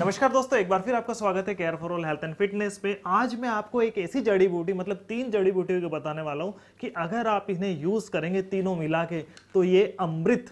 नमस्कार दोस्तों, एक बार फिर आपका स्वागत है care for all health and fitness पे। आज मैं आपको एक ऐसी जड़ी बूटी मतलब 3 जड़ी बूटियों को बताने वाला हूं कि अगर आप इन्हें यूज करेंगे तीनों मिला के तो ये अमृत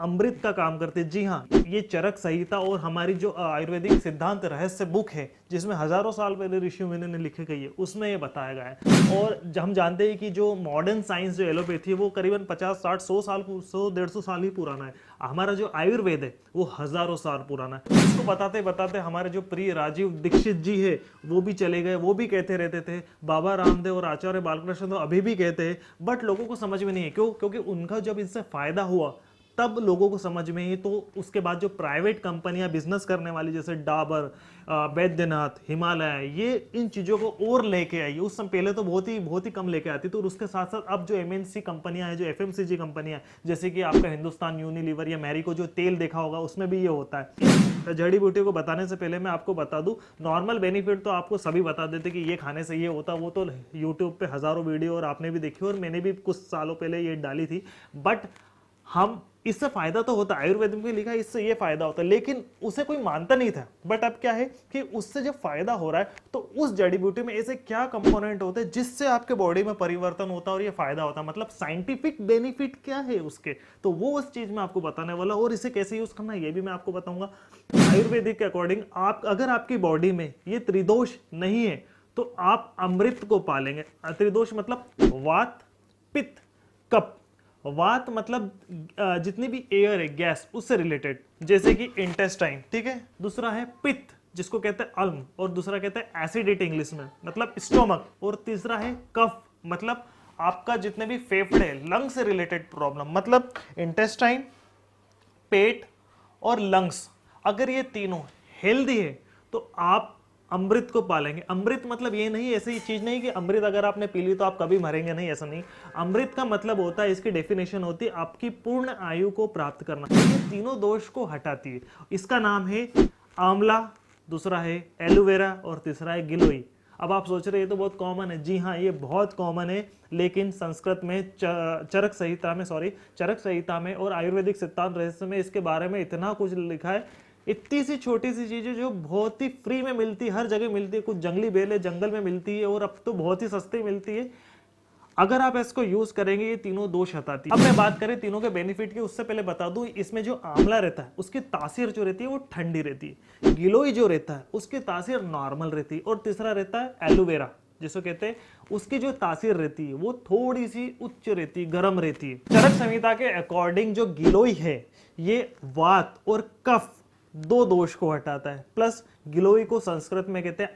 अमृत का काम करते हैं। जी हाँ, ये चरक संहिता और हमारी जो आयुर्वेदिक सिद्धांत रहस्य बुक है जिसमें हजारों साल पहले ऋषि मुनि ने लिखे गई है उसमें ये बताया गया है। और हम जानते हैं कि जो मॉडर्न साइंस जो एलोपैथी है वो करीबन 50 60 100 साल 100 150 साल ही पुराना है। हमारा जो आयुर्वेद है वो हजारों साल पुराना है। इसको बताते बताते हमारे जो प्रिय राजीव दीक्षित जी है वो भी चले गए। वो भी कहते रहते थे, बाबा रामदेव और आचार्य बालकृष्ण तो अभी भी कहते हैं, बट लोगों को समझ में नहीं है। क्यों? क्योंकि उनका जब इससे फायदा हुआ तब लोगों को समझ में ही। तो उसके बाद जो प्राइवेट कंपनियां बिजनेस करने वाली जैसे डाबर, बैद्यनाथ, हिमालय, ये इन चीजों को और लेके आई। उस समय पहले तो बहुत ही कम लेके आती थी। और उसके साथ साथ अब जो एमएनसी कंपनियां हैं, जो एफएमसीजी कंपनियां, जैसे कि आपका हिंदुस्तान यूनिलीवर या मैरिको जो तेल देखा होगा उसमें भी ये होता है। जड़ी बूटियों को बताने से पहले मैं आपको बता दूं, नॉर्मल बेनिफिट तो आपको सभी बता देते कि ये खाने से ये होता, वो तो यूट्यूब पे हजारों वीडियो और आपने भी देखी और मैंने भी कुछ सालों पहले ये डाली थी। बट हम इससे फायदा तो होता है, आयुर्वेद में लिखा है इससे ये फायदा होता है, लेकिन उसे कोई मानता नहीं था। बट अब क्या है कि उससे जब फायदा हो रहा है तो उस जड़ी बूटी में ऐसे क्या कंपोनेंट होते हैं जिससे आपके बॉडी में परिवर्तन होता है और ये फायदा होता है, मतलब साइंटिफिक बेनिफिट क्या है उसके, तो वो उस चीज में आपको बताने वाला। और इसे कैसे यूज करना है ये भी मैं आपको बताऊंगा। आयुर्वेदिक के अकॉर्डिंग आप अगर आपकी बॉडी में ये त्रिदोष नहीं है तो आप अमृत को पालेंगे। त्रिदोष मतलब वात, पित्त, कफ। वात मतलब जितनी भी एयर है, गैस, उससे रिलेटेड, जैसे कि इंटेस्टाइन, ठीक है। दूसरा है पित्त जिसको कहते हैं अल्म, और दूसरा कहते हैं एसिडिटी इंग्लिश में, मतलब स्टोमक। और तीसरा है कफ, मतलब आपका जितने भी फेफड़े, लंग से रिलेटेड प्रॉब्लम, मतलब इंटेस्टाइन, पेट और लंग्स। अगर ये तीनों हेल्दी है तो आप अमृत को पालेंगे। अमृत मतलब ये नहीं, ऐसी चीज नहीं कि अमृत अगर आपने पी ली तो आप कभी मरेंगे, नहीं, ऐसा नहीं। अमृत का मतलब होता है, इसकी डेफिनेशन होती है आपकी पूर्ण आयु को प्राप्त करना। ये तीनों दोष को हटाती है। इसका नाम है आंवला, दूसरा है एलोवेरा और तीसरा है गिलोई। अब आप सोच रहे हैं ये तो बहुत कॉमन है। जी हाँ, ये बहुत कॉमन है, लेकिन संस्कृत में चरक संहिता में और आयुर्वेदिक सिद्धांत रहस्य में इसके बारे में इतना कुछ लिखा है। इतनी सी छोटी सी चीजें जो बहुत ही फ्री में मिलती है, हर जगह मिलती है। कुछ जंगली बेल है, जंगल में मिलती है, और अब तो बहुत ही सस्ती मिलती है। अगर आप इसको यूज करेंगे ये तीनों दोष हटाती है। अब मैं बात करें तीनों के बेनिफिट की, उससे पहले बता दूं, इसमें जो आंवला रहता है उसकी तासीर जो रहती है वो ठंडी रहती है। गिलोई जो रहता है उसकी तासीर नॉर्मल रहती है। और तीसरा रहता है एलोवेरा जिसको कहते हैं, उसकी जो तासीर रहती है वो थोड़ी सी उच्च रहती है, गर्म रहती है। चरक संहिता के अकॉर्डिंग जो गिलोई है ये वात और कफ दो दोष को हटाता है, प्लस गिलोई को संस्कृत में कहते हैं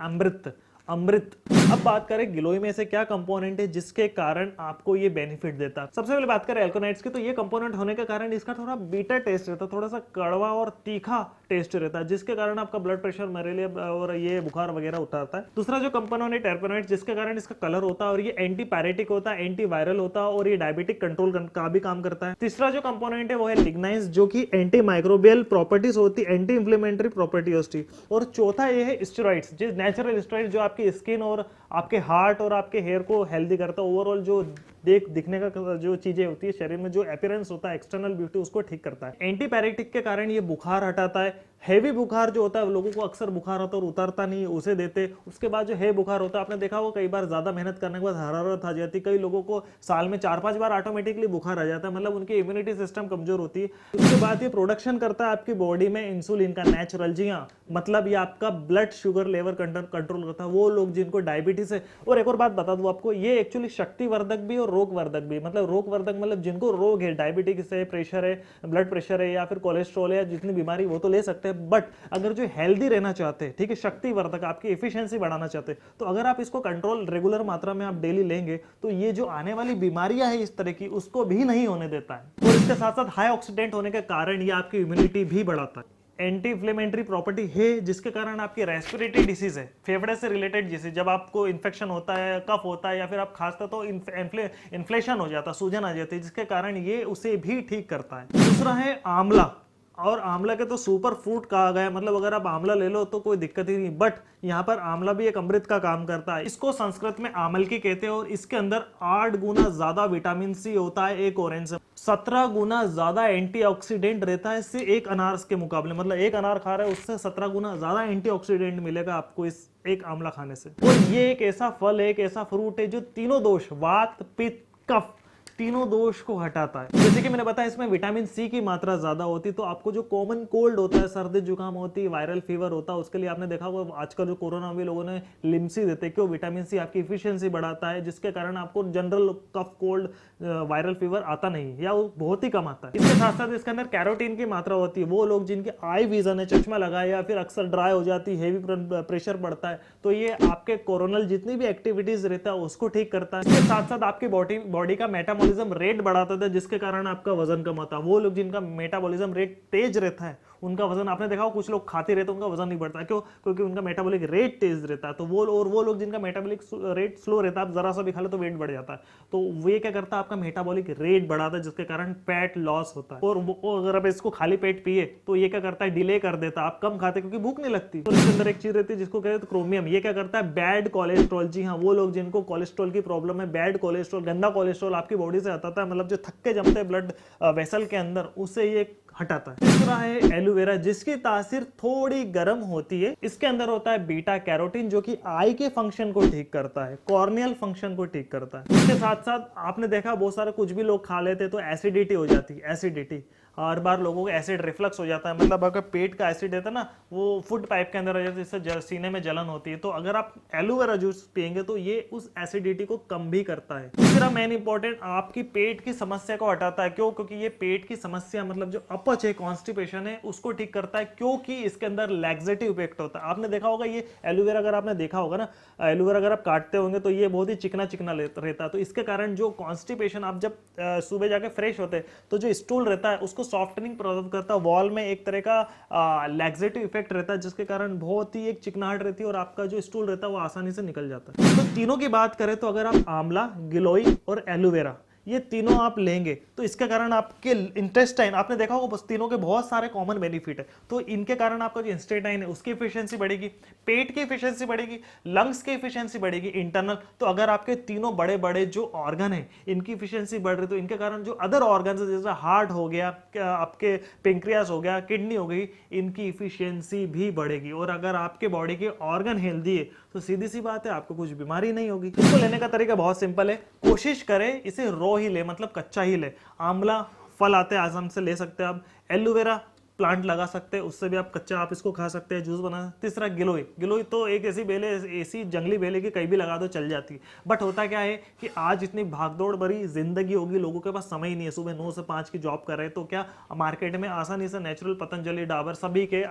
अमृत। अब बात करें गिलोई में से क्या कंपोनेंट है जिसके कारण आपको ये बेनिफिट देता है। सबसे पहले बात करें एल्कोनाइट्स की, तो ये कंपोनेंट होने के कारण इसका थोड़ा बीटर टेस्ट रहता है, थोड़ा सा कड़वा और तीखा टेस्ट रहता है, जिसके कारण आपका ब्लड प्रेशर, मलेरिया और ये बुखार वगैरह उतारता है। दूसरा जो कंपोनेंट है टेरपेनोइड, जिसके कारण इसका कलर होता है और ये एंटीपायरेटिक होता है, एंटी वायरल होता है और ये डायबिटिक कंट्रोल का भी काम करता है। तीसरा जो कंपोनेंट है वो है लिग्नाइंस, जो कि एंटी माइक्रोबियल प्रॉपर्टीज होती है, एंटी इंफ्लेमेटरी प्रॉपर्टी होती है। और चौथा ये है स्टेरॉइड्स, जो नेचुरल स्टेरॉइड जो आपकी स्किन और आपके हार्ट और आपके हेयर को हेल्दी करता है। ओवरऑल जो दिखने का जो चीजें होती है शरीर में, जो अपीयरेंस होता है, एक्सटर्नल ब्यूटी, उसको ठीक करता है। एंटीपैरेटिक के कारण ये बुखार हटाता है। हैवी बुखार जो होता है, लोगों को अक्सर बुखार होता है और उतरता नहीं है, उसे देते। उसके बाद जो है बुखार होता है, आपने देखा होगा कई बार ज्यादा मेहनत करने के बाद हरारत आ जाती है। कई लोगों को साल में 4-5 बार ऑटोमेटिकली बुखार आ जाता है, मतलब उनकी इम्यूनिटी सिस्टम कमजोर होती है। उसके बाद ये प्रोडक्शन करता है आपकी बॉडी में इंसुलिन का, नेचुरल। जी हाँ, मतलब ये आपका ब्लड शुगर लेवल कंट्रोल करता है, वो लोग जिनको डायबिटीज है। और एक और बात बता दूं आपको, ये एक्चुअली शक्तिवर्धक भी और रोगवर्धक भी। मतलब रोगवर्धक मतलब जिनको रोग है, डायबिटीज है, प्रेशर है, ब्लड प्रेशर है या फिर कोलेस्ट्रॉल है, जितनी बीमारी वो तो ले सकते हैं। बट अगर जो हेल्दी रहना चाहते हैं, ठीक है, शक्तिवर्धक, आपकी एफिशिएंसी बढ़ाना चाहते हैं, तो अगर आप इसको कंट्रोल रेगुलर मात्रा में आप डेली लेंगे तो ये जो आने वाली बीमारियां है इस तरह की, उसको भी नहीं होने देता है। और इसके साथ साथ हाई ऑक्सीडेंट होने के कारण ये आपकी इम्यूनिटी भी बढ़ाता है। एंटी इन्फ्लेमेटरी प्रॉपर्टी है जिसके कारण आपकी रेस्पिरेटरी डिसीज है, फेफड़े से रिलेटेड डिसीज, जब आपको इन्फेक्शन होता है, कफ होता है या फिर आप खांसते तो इन्फ्लेशन हो जाता है, सूजन आ जाती है, जिसके कारण ये उसे भी ठीक करता है। दूसरा है आंवला। और आंवला के तो सुपर फ्रूट कहा गया है, मतलब अगर आप आंवला ले लो तो कोई दिक्कत ही नहीं। बट यहाँ पर आंवला भी एक अमृत का काम करता है। इसको संस्कृत में आमलकी कहते हैं और इसके अंदर 8 गुना ज्यादा विटामिन सी होता है एक ऑरेंज से, 17 गुना ज्यादा एंटीऑक्सीडेंट रहता है इससे एक अनार के मुकाबले। मतलब एक अनार खा रहे हैं उससे 17 गुना ज्यादा एंटीऑक्सीडेंट मिलेगा आपको इस एक आंवला खाने से। और ये एक ऐसा फल है, एक ऐसा फ्रूट है जो तीनों दोष, वात पित्त कफ, तीनों दोष को हटाता है। जैसे कि मैंने बताया इसमें विटामिन सी की मात्रा ज्यादा होती है, तो आपको जो कॉमन कोल्ड होता है, सर्दी जुकाम होती है, वायरल फीवर होता है, उसके लिए आपने देखा होगा आजकल जो कोरोना में लोगों ने लिम्सी देते हैं, क्यों? विटामिन सी आपकी इफिशियंसी बढ़ाता है, जिसके कारण आपको general cough cold viral fever आता नहीं या वो बहुत ही कम आता है। इसके साथ साथ इसके अंदर कैरोटीन की मात्रा होती है। वो लोग जिनके आई विजन है, चश्मा लगाए या फिर अक्सर ड्राई हो जाती है, हेवी प्रेशर बढ़ता है, तो ये आपके कोरोनल जितनी भी एक्टिविटीज रहता है उसको ठीक करता है। इसके साथ साथ आपकी बॉडी का मेटाबॉलिज्म रेट बढ़ाता था, जिसके कारण आपका वजन कम होता है। वो लोग जिनका मेटाबॉलिज्म रेट तेज रहता है उनका वजन, आपने देखा हो कुछ लोग खाते रहते हैं उनका वजन नहीं बढ़ता, क्यों? क्योंकि उनका मेटाबॉलिक रेट तेज रहता है। तो वो लोग जिनका मेटाबॉलिक रेट स्लो रहता है, आप जरा सा भी खा लो तो वेट बढ़ जाता है। तो वो क्या करता है, आपका मेटाबॉलिक रेट बढ़ाता है, जिसके कारण फैट लॉस होता है। और अगर आप इसको खाली पेट पिए तो ये क्या करता है, डिले कर देता है, आप कम खाते क्योंकि भूख नहीं लगती। तो इसके अंदर एक चीज रहती है जिसको कहते हैं क्रोमियम। ये क्या करता है, बैड कोलेस्ट्रॉल, जी हाँ, वो लोग जिनको कोलेस्ट्रॉल की प्रॉब्लम है, बैड कोलेस्ट्रॉल, गंदा कोलेस्ट्रॉल आपकी बॉडी से हटाता है, मतलब जो थक्के जमते हैं ब्लड वेसल के अंदर, उससे ये हटाता है। तीसरा है एलोवेरा, जिसकी तासीर थोड़ी गर्म होती है। इसके अंदर होता है बीटा कैरोटीन, जो कि आई के फंक्शन को ठीक करता है, कॉर्नियल फंक्शन को ठीक करता है। इसके साथ साथ आपने देखा बहुत सारे कुछ भी लोग खा लेते तो एसिडिटी हो जाती है। एसिडिटी हर बार लोगों को एसिड रिफ्लक्स हो जाता है, मतलब अगर पेट का एसिड रहता है ना, वो फूड पाइप के अंदर आ जाता है, जिससे सीने में जलन होती है। तो अगर आप एलोवेरा जूस पियेंगे तो ये उस एसिडिटी को कम भी करता है। तीसरा मेन इंपॉर्टेंट, आपकी पेट की समस्या को हटाता है। क्यों? क्योंकि ये पेट की समस्या, मतलब जो अपच है, कॉन्स्टिपेशन है, उसको ठीक करता है, क्योंकि इसके अंदर लैक्सेटिव इफेक्ट होता है। आपने देखा होगा ये एलोवेरा, अगर आपने देखा होगा ना, एलोवेरा अगर आप काटते होंगे तो ये बहुत ही चिकना चिकना रहता है। तो इसके कारण जो कॉन्स्टिपेशन, आप जब सुबह जाके फ्रेश होते हैं तो जो स्टूल रहता है उसको सॉफ्टनिंग प्रदान करता है। वॉल में एक तरह का लैक्सेटिव इफेक्ट रहता है, जिसके कारण बहुत ही एक चिकनाहट रहती है और आपका जो स्टूल रहता है वो आसानी से निकल जाता है। तो तीनों की बात करें तो अगर आप आंवला, गिलोई और एलोवेरा ये तीनों आप लेंगे तो इसके कारण आपके इंटेस्टाइन, आपने देखा होगा तीनों के बहुत सारे कॉमन बेनिफिट है। तो इनके कारण आपका जो इंटेस्टाइन है उसकी एफिशिएंसी बढ़ेगी, पेट की एफिशिएंसी बढ़ेगी, लंग्स की एफिशिएंसी बढ़ेगी इंटरनल। तो अगर आपके तीनों बड़े बड़े जो ऑर्गन है इनकी एफिशिएंसी बढ़ रही, तो इनके कारण जो अदर ऑर्गन है, जैसे हार्ट हो गया, आपके पेंक्रियास हो गया, किडनी हो गई, इनकी एफिशिएंसी भी बढ़ेगी। और अगर आपके बॉडी के ऑर्गन हेल्दी है तो सीधी सी बात है आपको कुछ बीमारी नहीं होगी। इसको लेने का तरीका बहुत सिंपल है, कोशिश करें इसे रो ही ले, मतलब कच्चा ही ले। आंवला फल आते हैं आसाम से ले सकते हैं आप, एलोवेरा प्लांट लगा सकते हैं, उससे भी आप कच्चा आप इसको खा सकते हैं, जूस बना। तीसरा गिलोई, गिलोई तो एक ऐसी बेल है, ऐसी जंगली बेल है कि कहीं भी लगा दो चल जाती है। बट होता क्या है कि आज इतनी भागदौड़ भरी जिंदगी होगी, लोगों के पास समय ही नहीं है, सुबह 9 से 5 की जॉब कर रहे हैं, तो क्या मार्केट में आसानी से नेचुरल पतंजलि, डाबर सभी के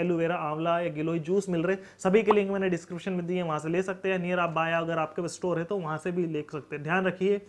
एलोवेरा, आंवला या गिलोई जूस मिल रहे। सभी के लिंक मैंने डिस्क्रिप्शन में दिए, वहां से ले सकते हैं। नियर आप बाय, अगर आपके पास स्टोर है तो वहां से भी ले सकते हैं। ध्यान रखिए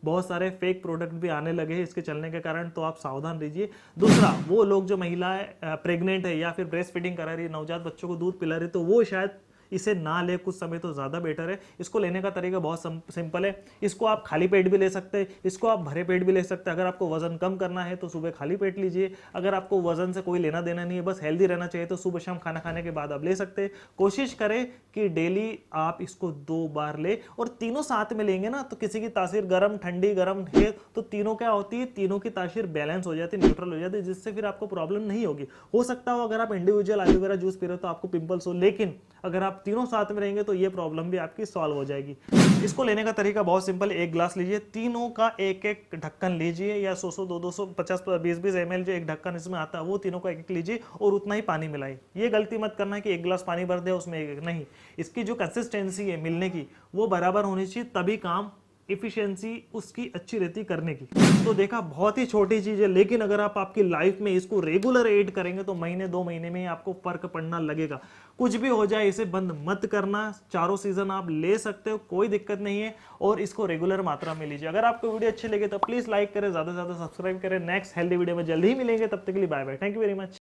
बहुत सारे फेक प्रोडक्ट भी आने लगे हैं इसके चलने के कारण, तो आप सावधान रहिए। दूसरा, वो लोग जो महिलाएं प्रेग्नेंट है या फिर ब्रेस्ट फीडिंग करा रही है, नवजात बच्चों को दूध पिला रही है, तो वो शायद इसे ना ले कुछ समय तो ज़्यादा बेटर है। इसको लेने का तरीका बहुत सिंपल है। इसको आप खाली पेट भी ले सकते हैं, इसको आप भरे पेट भी ले सकते हैं। अगर आपको वजन कम करना है तो सुबह खाली पेट लीजिए, अगर आपको वजन से कोई लेना देना नहीं है, बस हेल्दी रहना चाहिए, तो सुबह शाम खाना खाने के बाद आप ले सकते हैं। कोशिश करें कि डेली आप इसको 2 बार ले, और तीनों साथ में लेंगे ना तो किसी की तासीर गर्म ठंडी गर्म है तो तीनों क्या होती है, तीनों की तासीर बैलेंस हो जाती है, न्यूट्रल हो जाती है, जिससे फिर आपको प्रॉब्लम नहीं होगी। हो सकता हो अगर आप इंडिविजुअल एलोवेरा जूस पी रहे हो तो आपको पिंपल्स हो, लेकिन अगर आप तीनों साथ में रहेंगे तो ये प्रॉब्लम भी आपकी सॉल्व हो जाएगी। इसको लेने का तरीका बहुत सिंपल है, 1 ग्लास लीजिए, तीनों का एक एक ढक्कन लीजिए, या 100 200 50 20 ml जो एक ढक्कन इसमें आता है वो तीनों का एक लीजिए और उतना ही पानी मिलाइए। ये गलती मत करना है कि 1 ग्लास पानी भर दे उसमें एक, नहीं, इसकी जो कंसिस्टेंसी है मिलने की वो बराबर होनी चाहिए, तभी काम इफिशियंसी उसकी अच्छी रहती करने की। तो देखा, बहुत ही छोटी चीज है, लेकिन अगर आप आपकी लाइफ में इसको रेगुलर ऐड करेंगे तो महीने 2 महीने में आपको फर्क पड़ना लगेगा। कुछ भी हो जाए इसे बंद मत करना, चारों सीजन आप ले सकते हो, कोई दिक्कत नहीं है, और इसको रेगुलर मात्रा में लीजिए। अगर आपको वीडियो अच्छी लगे तो प्लीज लाइक करें, ज्यादा से ज्यादा सब्सक्राइब करें। नेक्स्ट हेल्दी वीडियो में जल्दी ही मिलेंगे, तब तक के लिए bye bye, thank you very much.